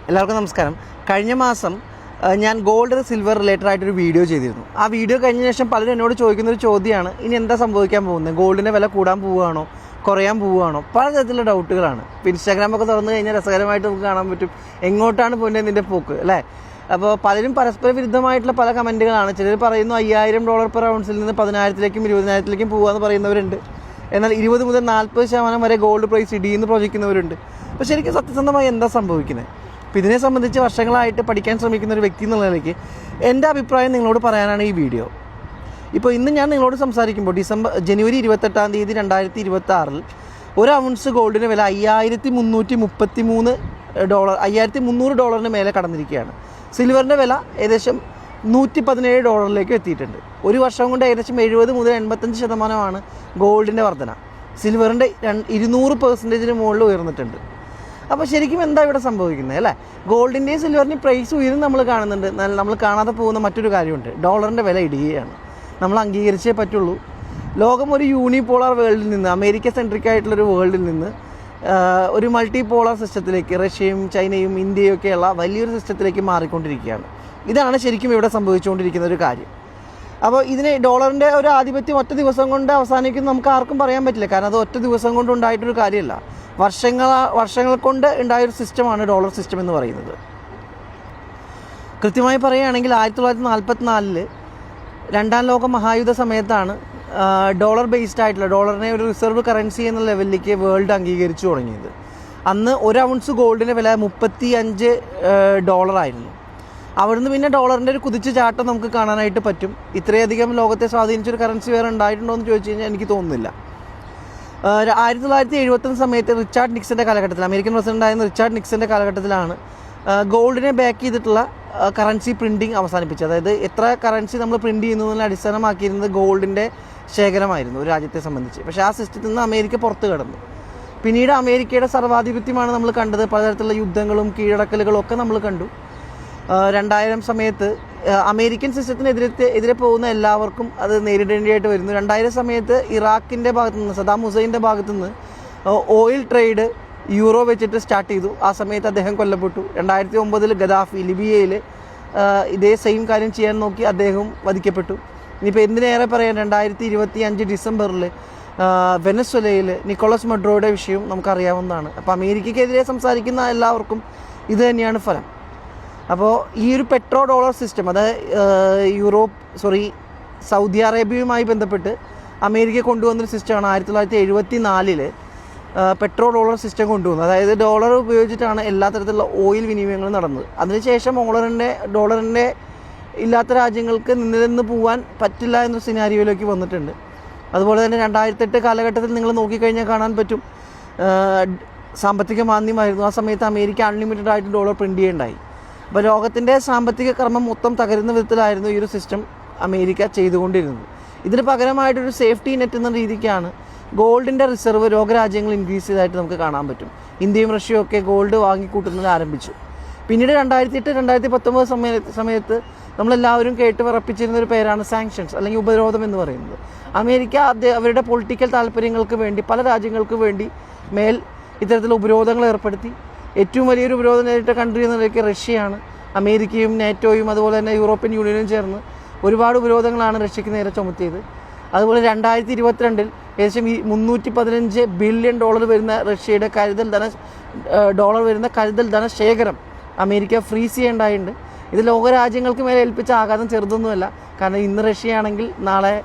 എല്ലാവർക്കും നമസ്കാരം. കഴിഞ്ഞ മാസം ഞാൻ ഗോൾഡ് സിൽവർ റിലേറ്റഡ് ആയിട്ടൊരു വീഡിയോ ചെയ്തിരുന്നു. ആ വീഡിയോ കഴിഞ്ഞ ശേഷം പലരും എന്നോട് ചോദിക്കുന്നൊരു ചോദ്യമാണ്, ഇനി എന്താ സംഭവിക്കാൻ പോകുന്നത്? ഗോൾഡിൻ്റെ വില കൂടാൻ പോവുകയാണോ, കുറയാൻ പോവുകയാണോ? പലതരത്തിലുള്ള ഡൗട്ടുകളാണ്. ഇപ്പോൾ ഇൻസ്റ്റാഗ്രാമൊക്കെ തുറന്നു കഴിഞ്ഞാൽ രസകരമായിട്ട് നമുക്ക് കാണാൻ പറ്റും എങ്ങോട്ടാണ് പോകുന്നത് ഇതിൻ്റെ പോക്ക്, അല്ലേ? അപ്പോൾ പലരും പരസ്പര വിരുദ്ധമായിട്ടുള്ള പല കമൻറ്റുകളാണ്. ചിലർ പറയുന്നു $5000 പെർ ഔൺസിൽ നിന്ന് 10,000-ലേക്കും 20,000-ലേക്കും പോകുകയെന്ന് പറയുന്നവരുണ്ട്. എന്നാൽ 20 മുതൽ 40% വരെ ഗോൾഡ് പ്രൈസ് ഇടിയെന്ന് പ്രവചിക്കുന്നവരുണ്ട്. അപ്പോൾ ശരിക്കും സത്യസന്ധമായി എന്താ സംഭവിക്കുന്നത്? അപ്പോൾ ഇതിനെ സംബന്ധിച്ച് വർഷങ്ങളായിട്ട് പഠിക്കാൻ ശ്രമിക്കുന്ന ഒരു വ്യക്തി എന്നുള്ള നിലയ്ക്ക് എൻ്റെ അഭിപ്രായം നിങ്ങളോട് പറയാനാണ് ഈ വീഡിയോ. ഇപ്പോൾ ഇന്ന് ഞാൻ നിങ്ങളോട് സംസാരിക്കുമ്പോൾ ജനുവരി 28 2026 ഒരു ഔൺസ് ഗോൾഡിൻ്റെ വില $5333 $5300 മേലെ കടന്നിരിക്കുകയാണ്. സിൽവറിൻ്റെ വില ഏകദേശം $117 എത്തിയിട്ടുണ്ട്. ഒരു വർഷം കൊണ്ട് ഏകദേശം 70 മുതൽ 85% ഗോൾഡിൻ്റെ വർധന. സിൽവറിൻ്റെ 200% മുകളിൽ ഉയർന്നിട്ടുണ്ട്. അപ്പോൾ ശരിക്കും എന്താ ഇവിടെ സംഭവിക്കുന്നത്, അല്ലേ? ഗോൾഡിൻ്റെയും സിൽവറിൻ്റെയും പ്രൈസ് ഉയർന്ന് നമ്മൾ കാണുന്നുണ്ട്. നമ്മൾ കാണാതെ പോകുന്ന മറ്റൊരു കാര്യമുണ്ട്, ഡോളറിൻ്റെ വില ഇടുകയാണ്. നമ്മൾ അംഗീകരിച്ചേ പറ്റുള്ളൂ. ലോകം ഒരു യൂണിപോളാർ വേൾഡിൽ നിന്ന്, അമേരിക്ക സെൻട്രിക് ആയിട്ടുള്ളൊരു വേൾഡിൽ നിന്ന് ഒരു മൾട്ടി പോളാർ സിസ്റ്റത്തിലേക്ക് റഷ്യയും ചൈനയും ഇന്ത്യയും ഒക്കെയുള്ള വലിയൊരു സിസ്റ്റത്തിലേക്ക് മാറിക്കൊണ്ടിരിക്കുകയാണ്. ഇതാണ് ശരിക്കും ഇവിടെ സംഭവിച്ചുകൊണ്ടിരിക്കുന്ന ഒരു കാര്യം. അപ്പോൾ ഇതിന് ഡോളറിൻ്റെ ഒരു ആധിപത്യം ഒറ്റ ദിവസം കൊണ്ട് അവസാനിക്കും നമുക്ക് ആർക്കും പറയാൻ പറ്റില്ല. കാരണം അത് ഒറ്റ ദിവസം കൊണ്ട് ഉണ്ടായിട്ടൊരു കാര്യമല്ല. വർഷങ്ങൾ കൊണ്ട് ഉണ്ടായൊരു സിസ്റ്റമാണ് ഡോളർ സിസ്റ്റം എന്ന് പറയുന്നത്. കൃത്യമായി പറയുകയാണെങ്കിൽ 1944 രണ്ടാം ലോക മഹായുദ്ധ സമയത്താണ് ഡോളർ ബേസ്ഡ് ആയിട്ടുള്ള ഡോളറിനെ ഒരു റിസർവ് കറൻസി എന്ന ലെവലിലേക്ക് വേൾഡ് അംഗീകരിച്ചു തുടങ്ങിയത്. അന്ന് ഒരു ഔൺസ് ഗോൾഡിൻ്റെ വില $35 ആയിരുന്നു. അവിടുന്ന് പിന്നെ ഡോളറിൻ്റെ ഒരു കുതിച്ചു ചാട്ടം നമുക്ക് കാണാനായിട്ട് പറ്റും. ഇത്രയധികം ലോകത്തെ സ്വാധീനിച്ചൊരു കറൻസി വേറെ ഉണ്ടായിട്ടുണ്ടോ എന്ന് ചോദിച്ചു കഴിഞ്ഞാൽ എനിക്ക് തോന്നുന്നില്ല. 1971 സമയത്ത് റിച്ചാർഡ് നിക്സൻ്റെ കാലഘട്ടത്തിൽ, അമേരിക്കൻ പ്രസിഡൻ്റായിരുന്ന റിച്ചാർഡ് നിക്സൻ്റെ കാലഘട്ടത്തിലാണ് ഗോൾഡിനെ ബാക്ക് ചെയ്തിട്ടുള്ള കറൻസി പ്രിൻറ്റിങ് അവസാനിപ്പിച്ചത്. അതായത് എത്ര കറൻസി നമ്മൾ പ്രിൻറ്റ് ചെയ്യുന്നതിനെ അടിസ്ഥാനമാക്കിയിരുന്നത് ഗോൾഡിൻ്റെ ശേഖരമായിരുന്നു ഒരു രാജ്യത്തെ സംബന്ധിച്ച്. പക്ഷേ ആ സിസ്റ്റത്തിൽ നിന്ന് അമേരിക്ക പുറത്ത് കടന്നു. പിന്നീട് അമേരിക്കയുടെ സർവാധിപത്യമാണ് നമ്മൾ കണ്ടത്. പലതരത്തിലുള്ള യുദ്ധങ്ങളും കീഴടക്കലുകളും ഒക്കെ നമ്മൾ കണ്ടു. 2000 സമയത്ത് അമേരിക്കൻ സിസ്റ്റത്തിനെതിരെ പോകുന്ന എല്ലാവർക്കും അത് നേരിടേണ്ടതായിട്ട് വരുന്നു. 2000 സമയത്ത് ഇറാഖിൻ്റെ ഭാഗത്തു നിന്ന്, സദാം ഹുസൈൻ്റെ ഭാഗത്തു നിന്ന് ഓയിൽ ട്രേഡ് യൂറോ വെച്ചിട്ട് സ്റ്റാർട്ട് ചെയ്തു. ആ സമയത്ത് അദ്ദേഹം കൊല്ലപ്പെട്ടു. 2009 ഗദാഫി ലിബിയയിൽ ഇതേ സെയിം കാര്യം ചെയ്യാൻ നോക്കി, അദ്ദേഹവും വധിക്കപ്പെട്ടു. ഇനിയിപ്പോൾ എന്തിനേറെ പറയാൻ, 2025 ഡിസംബറിൽ വെനസ്വലയിൽ നിക്കോളസ് മഡ്രോയുടെ വിഷയം നമുക്കറിയാവുന്നതാണ്. അപ്പോൾ അമേരിക്കയ്ക്കെതിരെ സംസാരിക്കുന്ന എല്ലാവർക്കും ഇത് തന്നെയാണ് ഫലം. അപ്പോൾ ഈ ഒരു പെട്രോ ഡോളർ സിസ്റ്റം, അത് സൗദി അറേബ്യയുമായി ബന്ധപ്പെട്ട് അമേരിക്ക കൊണ്ടുവന്നൊരു സിസ്റ്റമാണ് 1974 പെട്രോ ഡോളർ സിസ്റ്റം കൊണ്ടുവന്നത്. അതായത് ഡോളർ ഉപയോഗിച്ചിട്ടാണ് എല്ലാ തരത്തിലുള്ള ഓയിൽ വിനിമയങ്ങളും നടന്നത്. അതിനുശേഷം ഡോളറിൻ്റെ ഇല്ലാത്ത രാജ്യങ്ങൾക്ക് നിന്ന് പോകാൻ പറ്റില്ല എന്നൊരു സിനാരിയോയിലേക്ക് വന്നിട്ടുണ്ട്. അതുപോലെ തന്നെ 2008 കാലഘട്ടത്തിൽ നിങ്ങൾ നോക്കിക്കഴിഞ്ഞാൽ കാണാൻ പറ്റും, സാമ്പത്തിക മാന്ദ്യമായിരുന്നു. ആ സമയത്ത് അമേരിക്ക അൺലിമിറ്റഡ് ആയിട്ട് ഡോളർ പ്രിൻറ്റ് ചെയ്യുകയുണ്ടായി. അപ്പോൾ ലോകത്തിൻ്റെ സാമ്പത്തിക ക്രമം മൊത്തം തകരുന്ന വിധത്തിലായിരുന്നു ഈ ഒരു സിസ്റ്റം അമേരിക്ക ചെയ്തുകൊണ്ടിരുന്നത്. ഇതിന് പകരമായിട്ടൊരു സേഫ്റ്റി നെറ്റ് എന്ന രീതിക്കാണ് ഗോൾഡിൻ്റെ റിസർവ് ലോകരാജ്യങ്ങൾ ഇൻക്രീസ് ചെയ്തതായിട്ട് നമുക്ക് കാണാൻ പറ്റും. ഇന്ത്യയും റഷ്യയും ഒക്കെ ഗോൾഡ് വാങ്ങിക്കൂട്ടുന്നത് ആരംഭിച്ചു. പിന്നീട് 2008-2019 സമയത്ത് നമ്മളെല്ലാവരും കേട്ട് വിറപ്പിച്ചിരുന്ന ഒരു പേരാണ് സാങ്ഷൻസ്, അല്ലെങ്കിൽ ഉപരോധം എന്ന് പറയുന്നത്. അമേരിക്ക അവരുടെ പൊളിറ്റിക്കൽ താല്പര്യങ്ങൾക്ക് വേണ്ടി പല രാജ്യങ്ങൾക്ക് വേണ്ടി ഇത്തരത്തിലുള്ള ഉപരോധങ്ങൾ ഏർപ്പെടുത്തി. ഏറ്റവും വലിയൊരു ഉപരോധം നേരിട്ട കൺട്രി എന്ന നിലയ്ക്ക് റഷ്യയാണ്. അമേരിക്കയും നാറ്റോയും അതുപോലെ തന്നെ യൂറോപ്യൻ യൂണിയനും ചേർന്ന് ഒരുപാട് ഉപരോധങ്ങളാണ് റഷ്യക്ക് നേരെ ചുമത്തിയത്. അതുപോലെ 2022 ഏകദേശം $315 ബില്യൺ വരുന്ന റഷ്യയുടെ ഡോളർ വരുന്ന കരുതൽ ധനശേഖരം അമേരിക്ക ഫ്രീസ് ചെയ്യേണ്ടതായിട്ടുണ്ട്. ഇത് ലോകരാജ്യങ്ങൾക്ക് മേലെ ഏൽപ്പിച്ച ആഘാതം ചെറുതൊന്നുമല്ല. കാരണം ഇന്ന് റഷ്യയാണെങ്കിൽ നാളെ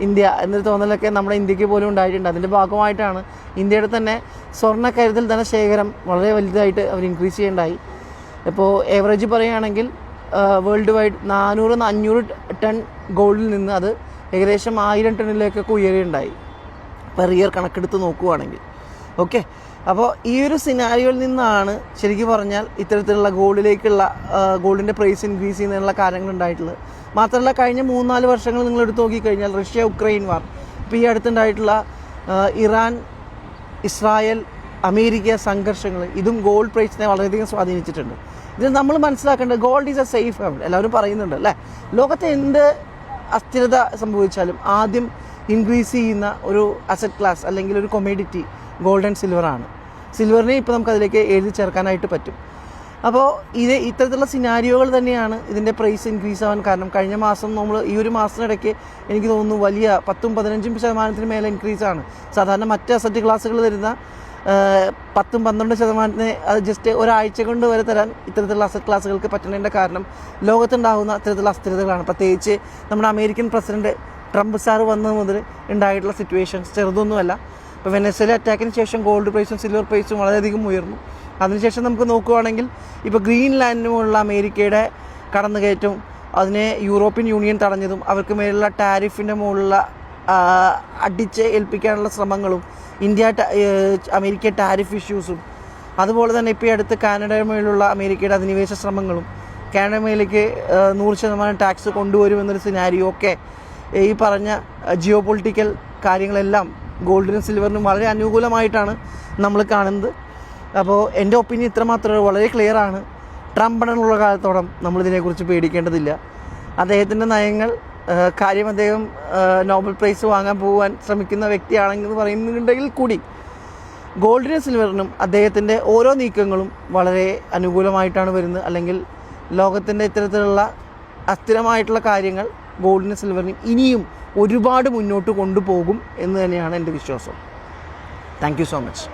ഇന്ത്യ എന്നൊരു തോന്നലൊക്കെ നമ്മുടെ ഇന്ത്യക്ക് പോലും ഉണ്ടായിട്ടുണ്ട്. അതിൻ്റെ ഭാഗമായിട്ടാണ് ഇന്ത്യയുടെ തന്നെ സ്വർണ്ണ കരുതൽ ധനശേഖരം വളരെ വലുതായിട്ട് അവർ ഇൻക്രീസ് ചെയ്യേണ്ടായി. ഇപ്പോൾ ഏവറേജ് പറയുകയാണെങ്കിൽ വേൾഡ് വൈഡ് 400-500 ടൺ ഗോൾഡിൽ നിന്ന് അത് ഏകദേശം 1000 ടണ്ണിലേക്കൊക്കെ ഉയരുകയുണ്ടായി പെർ ഇയർ കണക്കെടുത്ത് നോക്കുകയാണെങ്കിൽ. ഓക്കെ, അപ്പോൾ ഈ ഒരു സിനാരിയോയിൽ നിന്നാണ് ശരിക്കും പറഞ്ഞാൽ ഇത്തരത്തിലുള്ള ഗോൾഡിൻ്റെ പ്രൈസ് ഇൻക്രീസ് ചെയ്യുന്നതിനുള്ള കാര്യങ്ങൾ ഉണ്ടായിട്ടുള്ളത്. മാത്രമല്ല കഴിഞ്ഞ 3-4 വർഷങ്ങൾ നിങ്ങൾ എടുത്ത് നോക്കിക്കഴിഞ്ഞാൽ റഷ്യ ഉക്രൈൻ വാർ, ഇപ്പോൾ ഈ അടുത്തുണ്ടായിട്ടുള്ള ഇറാൻ ഇസ്രായേൽ അമേരിക്ക സംഘർഷങ്ങൾ, ഇതും ഗോൾഡ് പ്രൈസിനെ വളരെയധികം സ്വാധീനിച്ചിട്ടുണ്ട്. ഇത് നമ്മൾ മനസ്സിലാക്കേണ്ടത് gold is A safe heaven. എല്ലാവരും പറയുന്നുണ്ട്, അല്ലേ? ലോകത്തെ എന്ത് അസ്ഥിരത സംഭവിച്ചാലും ആദ്യം ഇൻക്രീസ് ചെയ്യുന്ന ഒരു അസറ്റ് ക്ലാസ് അല്ലെങ്കിൽ ഒരു കൊമോഡിറ്റി ഗോൾഡ് ആൻഡ് സിൽവറാണ്. സിൽവറിനെ ഇപ്പോൾ നമുക്കതിലേക്ക് എഴുതി ചേർക്കാനായിട്ട് പറ്റും. അപ്പോൾ ഇത്തരത്തിലുള്ള സിനാരിയോകൾ തന്നെയാണ് ഇതിൻ്റെ പ്രൈസ് ഇൻക്രീസ് ആവാൻ കാരണം. കഴിഞ്ഞ മാസം നമ്മൾ ഈ ഒരു മാസത്തിനിടയ്ക്ക് എനിക്ക് തോന്നുന്നു വലിയ 10-15% മേലെ ഇൻക്രീസാണ്. സാധാരണ മറ്റ് അസറ്റ് ക്ലാസ്സുകൾ തരുന്ന 10-12% അത് ജസ്റ്റ് ഒരാഴ്ച കൊണ്ട് വരെ തരാൻ ഇത്തരത്തിലുള്ള അസറ്റ് ക്ലാസ്സുകൾക്ക് പറ്റുന്നതിൻ്റെ കാരണം ലോകത്തുണ്ടാകുന്ന ഇത്തരത്തിലുള്ള അസ്ഥിരതകളാണ്. പ്രത്യേകിച്ച് നമ്മുടെ അമേരിക്കൻ പ്രസിഡന്റ് ട്രംപ് സാർ വന്നത് മുതൽ ഉണ്ടായിട്ടുള്ള സിറ്റുവേഷൻസ് ചെറുതൊന്നുമല്ല. ഇപ്പോൾ വെനസ്വേല അറ്റാക്കിന് ശേഷം ഗോൾഡ് പ്രൈസും സിൽവർ പ്രൈസും വളരെയധികം ഉയർന്നു. അതിനുശേഷം നമുക്ക് നോക്കുകയാണെങ്കിൽ ഇപ്പോൾ ഗ്രീൻലാൻഡിനുമുള്ള അമേരിക്കയുടെ കടന്നുകയറ്റവും അതിനെ യൂറോപ്യൻ യൂണിയൻ തടഞ്ഞതും അവർക്ക് മേലുള്ള ടാരിഫിൻ്റെ മുകളിലുള്ള അടിച്ച് ഏൽപ്പിക്കാനുള്ള ശ്രമങ്ങളും അമേരിക്ക ടാരിഫ് ഇഷ്യൂസും അതുപോലെ തന്നെ ഇപ്പോൾ അടുത്ത് കാനഡയുടെ മേലുള്ള അമേരിക്കയുടെ അധിനിവേശ ശ്രമങ്ങളും കാനഡ മേലേക്ക് 100% ടാക്സ് കൊണ്ടുവരുമെന്നൊരു സിനാരിയോ ഒക്കെ ഈ പറഞ്ഞ ജിയോ പൊളിറ്റിക്കൽ കാര്യങ്ങളെല്ലാം ഗോൾഡിനും സിൽവറിനും വളരെ അനുകൂലമായിട്ടാണ് നമ്മൾ കാണുന്നത്. അപ്പോൾ എൻ്റെ ഒപ്പീനിയൻ ഇത്രമാത്രമേ വളരെ ക്ലിയറാണ്. ട്രംപിനുള്ള കാലത്തോളം നമ്മളിതിനെക്കുറിച്ച് പേടിക്കേണ്ടതില്ല. അദ്ദേഹത്തിൻ്റെ നയങ്ങൾ കാര്യം അദ്ദേഹം നോബൽ പ്രൈസ് വാങ്ങാൻ പോകാൻ ശ്രമിക്കുന്ന വ്യക്തിയാണെന്ന് പറയുന്നുണ്ടെങ്കിൽ കൂടി ഗോൾഡിനും സിൽവറിനും അദ്ദേഹത്തിൻ്റെ ഓരോ നീക്കങ്ങളും വളരെ അനുകൂലമായിട്ടാണ് വരുന്നത്. അല്ലെങ്കിൽ ലോകത്തിൻ്റെ ഇത്തരത്തിലുള്ള അസ്ഥിരമായിട്ടുള്ള കാര്യങ്ങൾ ഗോൾഡിനും സിൽവറിനും ഇനിയും ഒരുപാട് മുന്നോട്ട് കൊണ്ടുപോകും എന്ന് തന്നെയാണ് എൻ്റെ വിശ്വാസം. Thank you so much.